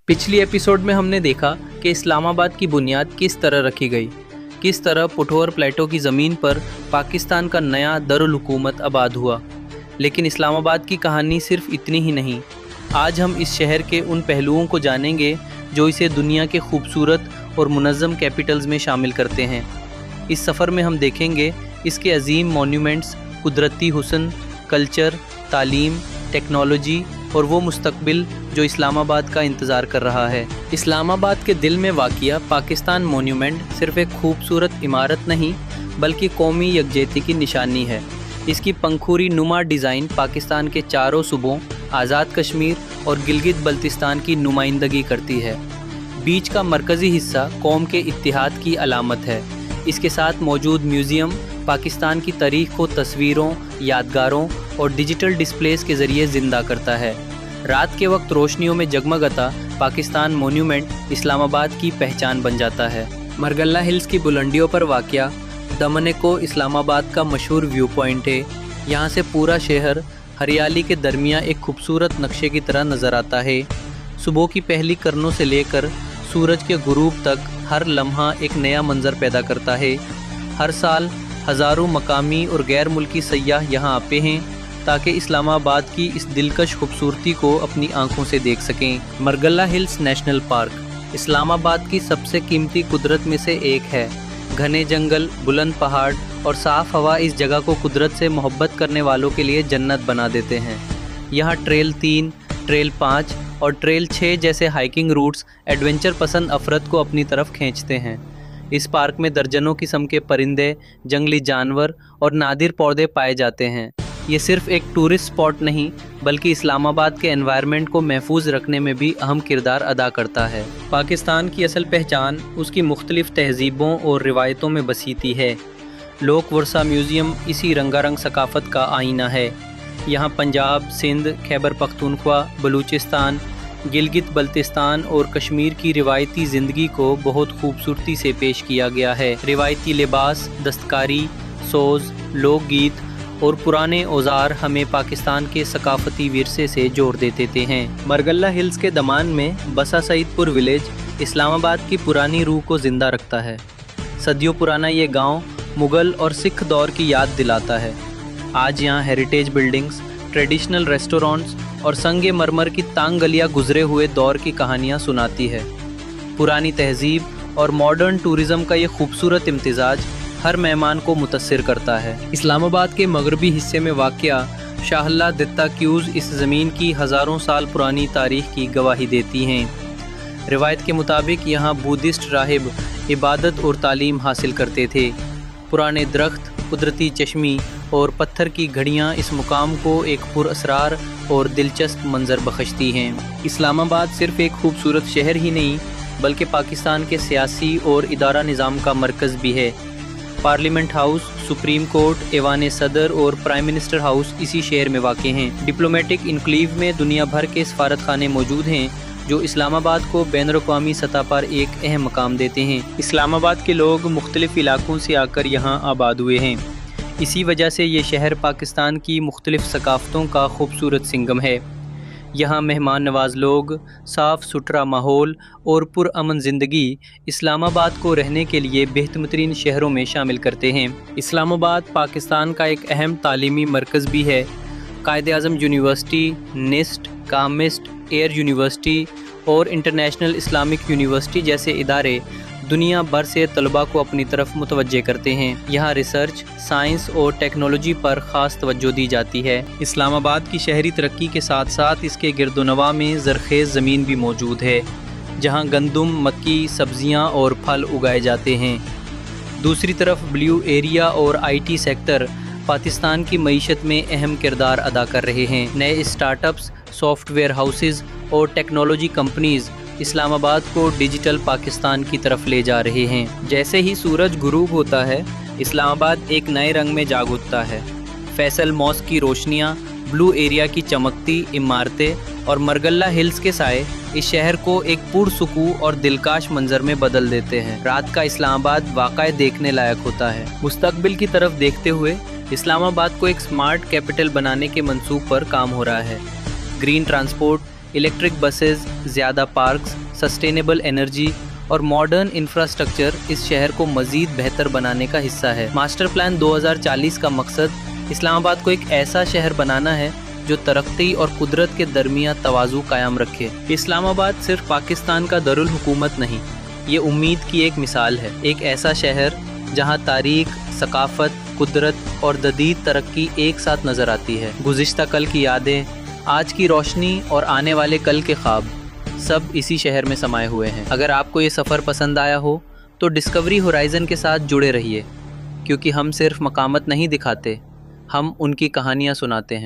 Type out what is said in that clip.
पिछली एपिसोड में हमने देखा कि इस्लामाबाद की बुनियाद किस तरह रखी गई, किस तरह पुठोर प्लेटो की ज़मीन पर पाकिस्तान का नया दारुल हुकूमत आबाद हुआ। लेकिन इस्लामाबाद की कहानी सिर्फ इतनी ही नहीं। आज हम इस शहर के उन पहलुओं को जानेंगे जो इसे दुनिया के खूबसूरत और मुनज़्ज़म कैपिटल्स में शामिल करते हैं। इस सफ़र में हम देखेंगे इसके अजीम मॉन्यूमेंट्स, कुदरती हुस्न, कल्चर, तालीम, टेक्नोलॉजी और वो मुस्तकबिल जो इस्लामाबाद का इंतज़ार कर रहा है। इस्लामाबाद के दिल में वाक़िया पाकिस्तान मॉन्यूमेंट सिर्फ़ एक खूबसूरत इमारत नहीं बल्कि कौमी यकजहती की निशानी है। इसकी पंखुड़ी नुमा डिज़ाइन पाकिस्तान के चारों सूबों आज़ाद कश्मीर और गिलगित बल्तिस्तान की नुमाइंदगी करती है। बीच का मरकज़ी हिस्सा कौम के इत्तिहाद की अलामत है। इसके साथ मौजूद म्यूज़ियम पाकिस्तान की तारीख़ को तस्वीरों, यादगारों और डिजिटल डिस्प्लेस के ज़रिए ज़िंदा करता है। रात के वक्त रोशनियों में जगमगाता पाकिस्तान मॉन्यूमेंट इस्लामाबाद की पहचान बन जाता है। मरगल्ला हिल्स की बुलंदियों पर वाक़या दमनेको इस्लामाबाद का मशहूर व्यू पॉइंट है। यहाँ से पूरा शहर हरियाली के दरमियाँ एक खूबसूरत नक्शे की तरह नज़र आता है। सुबह की पहली किरणों से लेकर सूरज के गुरूब तक हर लम्हा एक नया मंजर पैदा करता है। हर साल हज़ारों मकामी और गैर मुल्की सयाह यहाँ आते हैं ताकि इस्लामाबाद की इस दिलकश खूबसूरती को अपनी आंखों से देख सकें। Margalla hills national park Islamabad की सबसे कीमती कुदरत में से एक है। घने जंगल, बुलंद पहाड़ और साफ़ हवा इस जगह को कुदरत से मोहब्बत करने वालों के लिए जन्नत बना देते हैं। यहाँ ट्रेल 3, ट्रेल 5 और ट्रेल 6 जैसे हाइकिंग रूट्स एडवेंचर पसंद अफरद को अपनी तरफ खींचते हैं। इस पार्क में दर्जनों किस्म के परिंदे, जंगली जानवर और नादिर पौधे पाए जाते हैं। ये सिर्फ एक टूरिस्ट स्पॉट नहीं बल्कि इस्लामाबाद के एनवायरनमेंट को महफूज रखने में भी अहम किरदार अदा करता है। पाकिस्तान की असल पहचान उसकी मुख्तलिफ तहजीबों और रिवायतों में बसीती है। लोक वर्सा म्यूज़ियम इसी रंगारंग सकाफ़त का आईना है। यहाँ पंजाब, सिंध, खैबर पख्तूनख्वा, बलूचिस्तान, गिलगित बल्तिस्तान और कश्मीर की रिवायती ज़िंदगी को बहुत खूबसूरती से पेश किया गया है। रिवायती लिबास, दस्तकारी, सोज़, लोकगीत और पुराने औजार हमें पाकिस्तान के सकाफ़ती विरसे से जोड़ देते हैं। मरगल्ला हिल्स के दमान में बसा सईदपुर विलेज इस्लामाबाद की पुरानी रूह को ज़िंदा रखता है। सदियों पुराना ये गांव मुग़ल और सिख दौर की याद दिलाता है। आज यहाँ हेरिटेज बिल्डिंग्स, ट्रेडिशनल रेस्टोरेंट्स और संगे मरमर की तांग गलियाँ गुजरे हुए दौर की कहानियाँ सुनाती है। पुरानी तहजीब और मॉडर्न टूरिज़म का ये खूबसूरत इम्तिज़ाज हर मेहमान को मुतस्सिर करता है। इस्लामाबाद के मगरबी हिस्से में वाक़या शाहल्ला दित्ता क्यूज़ इस ज़मीन की हज़ारों साल पुरानी तारीख़ की गवाही देती हैं। रिवायत के मुताबिक यहाँ बुद्धिस्ट राहिब इबादत और तालीम हासिल करते थे। पुराने दरख्त, कुदरती चश्मी और पत्थर की घड़ियाँ इस मुकाम को एक पुरअसरार और दिलचस्प मंजर बख्शती हैं। इस्लामाबाद सिर्फ़ एक खूबसूरत शहर ही नहीं बल्कि पाकिस्तान के सियासी और इदारा निज़ाम का मरकज़ भी है। पार्लियामेंट हाउस, सुप्रीम कोर्ट, ऐवान सदर और प्राइम मिनिस्टर हाउस इसी शहर में वाक़ हैं। डिप्लोमेटिक इनक्लेव में दुनिया भर के सफारत खाने मौजूद हैं जो इस्लामाबाद को बैनुल-अक़वामी सतह पर एक अहम मकाम देते हैं। इस्लामाबाद के लोग मुख्तलिफ़ इलाकों से आकर यहाँ आबाद हुए हैं। इसी वजह से ये शहर पाकिस्तान की मुख्तलिफ़ सकाफ़तों का खूबसूरत सिंगम है। यहाँ मेहमान नवाज लोग, साफ़ सुथरा माहौल और पुरअमन ज़िंदगी इस्लामाबाद को रहने के लिए बेहतरीन शहरों में शामिल करते हैं। इस्लामाबाद पाकिस्तान का एक अहम तालीमी मरकज़ भी है। कायद-ए-आज़म यूनिवर्सिटी, निस्ट, कामिस्ट, एयर यूनिवर्सिटी और इंटरनेशनल इस्लामिक यूनिवर्सिटी जैसे इदारे दुनिया भर से तलबा को अपनी तरफ मुतवज्जे करते हैं। यहाँ रिसर्च, साइंस और टेक्नोलॉजी पर ख़ास तवज्जो दी जाती है। इस्लामाबाद की शहरी तरक्की के साथ साथ इसके गिरदोनवा में ज़रख़ेज़ ज़मीन भी मौजूद है जहाँ गंदम, मक्की, सब्ज़ियाँ और फल उगाए जाते हैं। दूसरी तरफ ब्लू एरिया और IT सेक्टर पाकिस्तान की मईशत में अहम किरदार अदा कर रहे हैं। नए स्टार्टअप्स, सॉफ्टवेयर हाउसेज़ और टेक्नोलॉजी कंपनीज़ इस्लामाबाद को डिजिटल पाकिस्तान की तरफ ले जा रहे हैं। जैसे ही सूरज गुरूब होता है इस्लामाबाद एक नए रंग में जाग उठता है। फैसल मॉस्क की रोशनियाँ, ब्लू एरिया की चमकती इमारतें और मरगल्ला हिल्स के साए इस शहर को एक पुरसुकून और दिलकश मंजर में बदल देते हैं। रात का इस्लामाबाद वाक़ई देखने लायक होता है। मुस्तकबिल की तरफ देखते हुए इस्लामाबाद को एक स्मार्ट कैपिटल बनाने के मंसूब पर काम हो रहा है। ग्रीन ट्रांसपोर्ट, इलेक्ट्रिक बसेस, ज़्यादा पार्क्स, सस्टेनेबल एनर्जी और मॉडर्न इंफ्रास्ट्रक्चर इस शहर को मज़ीद बेहतर बनाने का हिस्सा है। मास्टर प्लान 2040 का मकसद इस्लामाबाद को एक ऐसा शहर बनाना है जो तरक्की और कुदरत के दरमियान तवाज़ु कायम रखे। इस्लामाबाद सिर्फ पाकिस्तान का दरुल हुकूमत नहीं, ये उम्मीद की एक मिसाल है। एक ऐसा शहर जहाँ तारीख, सकाफ़त, कुदरत और जदीद तरक्की एक साथ नज़र आती है। गुज़िश्ता कल की यादें, आज की रोशनी और आने वाले कल के ख्वाब सब इसी शहर में समाये हुए हैं। अगर आपको ये सफ़र पसंद आया हो तो डिस्कवरी होराइज़न के साथ जुड़े रहिए, क्योंकि हम सिर्फ मकामत नहीं दिखाते, हम उनकी कहानियाँ सुनाते हैं।